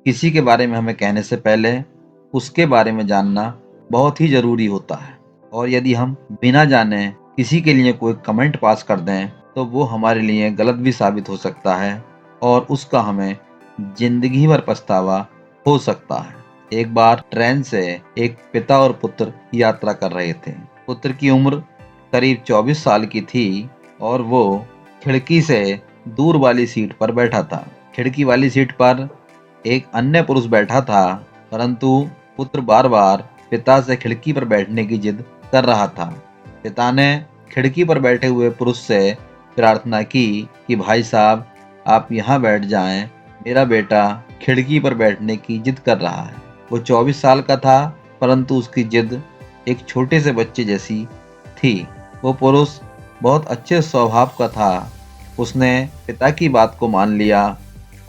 किसी के बारे में हमें कहने से पहले उसके बारे में जानना बहुत ही ज़रूरी होता है। और यदि हम बिना जाने किसी के लिए कोई कमेंट पास कर दें तो वो हमारे लिए गलत भी साबित हो सकता है और उसका हमें जिंदगी भर पछतावा हो सकता है। एक बार ट्रेन से एक पिता और पुत्र यात्रा कर रहे थे। पुत्र की उम्र करीब 24 साल की थी और वो खिड़की से दूर वाली सीट पर बैठा था। खिड़की वाली सीट पर एक अन्य पुरुष बैठा था, परंतु पुत्र बार बार पिता से खिड़की पर बैठने की जिद कर रहा था। पिता ने खिड़की पर बैठे हुए पुरुष से प्रार्थना की कि भाई साहब, आप यहाँ बैठ जाएं, मेरा बेटा खिड़की पर बैठने की जिद कर रहा है। वो 24 साल का था, परंतु उसकी जिद एक छोटे से बच्चे जैसी थी। वो पुरुष बहुत अच्छे स्वभाव का था। उसने पिता की बात को मान लिया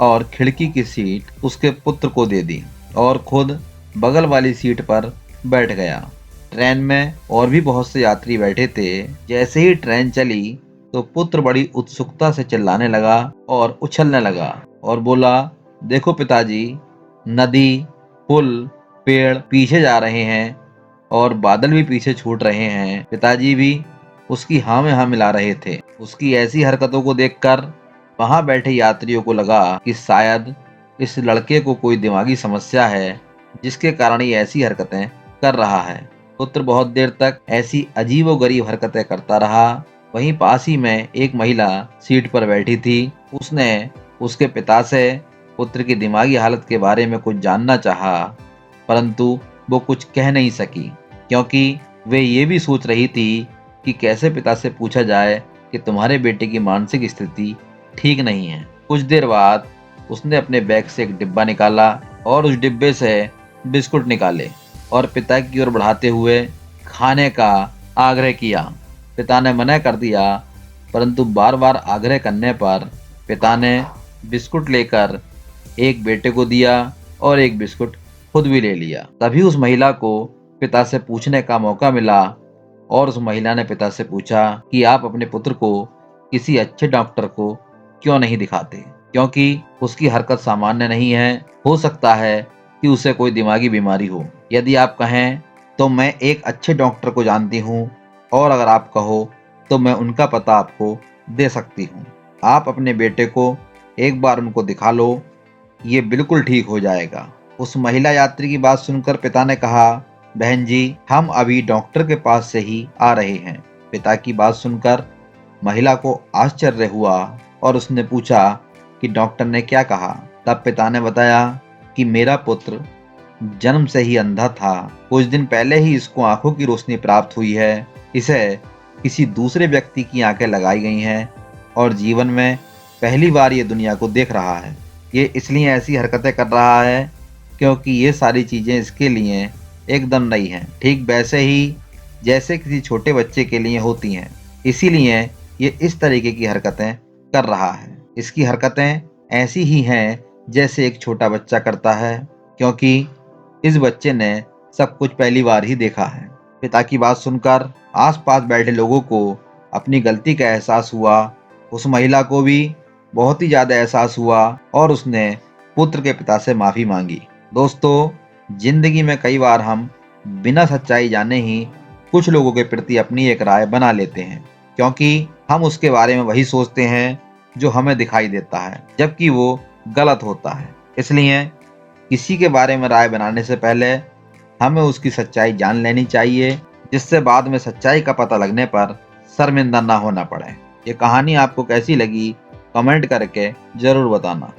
और खिड़की की सीट उसके पुत्र को दे दी और खुद बगल वाली सीट पर बैठ गया। ट्रेन में और भी बहुत से यात्री बैठे थे। जैसे ही ट्रेन चली तो पुत्र बड़ी उत्सुकता से चिल्लाने लगा और उछलने लगा और बोला, देखो पिताजी, नदी, पुल, पेड़ पीछे जा रहे हैं और बादल भी पीछे छूट रहे हैं। पिताजी भी उसकी हाँ में हाँ मिला रहे थे। उसकी ऐसी हरकतों को देखकर वहां बैठे यात्रियों को लगा कि शायद इस लड़के को कोई दिमागी समस्या है जिसके कारण ये ऐसी हरकतें कर रहा है। पुत्र बहुत देर तक ऐसी अजीबोगरीब हरकतें करता रहा। वहीं पास ही में एक महिला सीट पर बैठी थी। उसने उसके पिता से पुत्र की दिमागी हालत के बारे में कुछ जानना चाहा, परंतु वो कुछ कह नहीं सकी क्योंकि वे ये भी सोच रही थी कि कैसे पिता से पूछा जाए कि तुम्हारे बेटे की मानसिक स्थिति ठीक नहीं है। कुछ देर बाद उसने अपने बैग से एक डिब्बा निकाला और उस डिब्बे से बिस्कुट निकाले और पिता की ओर बढ़ाते हुए खाने का आग्रह किया। पिता ने मना कर दिया, परंतु बार बार आग्रह करने पर पिता ने बिस्कुट लेकर एक बेटे को दिया और एक बिस्कुट खुद भी ले लिया। तभी उस महिला को पिता से पूछने का मौका मिला और उस महिला ने पिता से पूछा कि आप अपने पुत्र को किसी अच्छे डॉक्टर को क्यों नहीं दिखाते, क्योंकि उसकी हरकत सामान्य नहीं है। हो सकता है कि उसे कोई दिमागी बीमारी हो। यदि आप कहें तो मैं एक अच्छे डॉक्टर को जानती हूँ और अगर आप कहो तो मैं उनका पता आपको दे सकती हूँ। आप अपने बेटे को एक बार उनको दिखा लो, ये बिल्कुल ठीक हो जाएगा। उस महिला यात्री की बात सुनकर पिता ने कहा, बहन जी, हम अभी डॉक्टर के पास से ही आ रहे हैं। पिता की बात सुनकर महिला को आश्चर्य हुआ और उसने पूछा कि डॉक्टर ने क्या कहा। तब पिता ने बताया कि मेरा पुत्र जन्म से ही अंधा था। कुछ दिन पहले ही इसको आंखों की रोशनी प्राप्त हुई है। इसे किसी दूसरे व्यक्ति की आंखें लगाई गई हैं और जीवन में पहली बार ये दुनिया को देख रहा है। ये इसलिए ऐसी हरकतें कर रहा है क्योंकि ये सारी चीज़ें इसके लिए एकदम नई हैं, ठीक वैसे ही जैसे किसी छोटे बच्चे के लिए होती हैं। इसीलिए ये इस तरीके की हरकतें कर रहा है। इसकी हरकतें ऐसी ही हैं जैसे एक छोटा बच्चा करता है, क्योंकि इस बच्चे ने सब कुछ पहली बार ही देखा है। पिता की बात सुनकर आसपास बैठे लोगों को अपनी गलती का एहसास हुआ। उस महिला को भी बहुत ही ज्यादा एहसास हुआ और उसने पुत्र के पिता से माफी मांगी। दोस्तों, जिंदगी में कई बार हम बिना सच्चाई जाने ही कुछ लोगों के प्रति अपनी एक राय बना लेते हैं, क्योंकि हम उसके बारे में वही सोचते हैं जो हमें दिखाई देता है, जबकि वो गलत होता है। इसलिए किसी के बारे में राय बनाने से पहले हमें उसकी सच्चाई जान लेनी चाहिए, जिससे बाद में सच्चाई का पता लगने पर शर्मिंदा ना होना पड़े। ये कहानी आपको कैसी लगी, कमेंट करके जरूर बताना।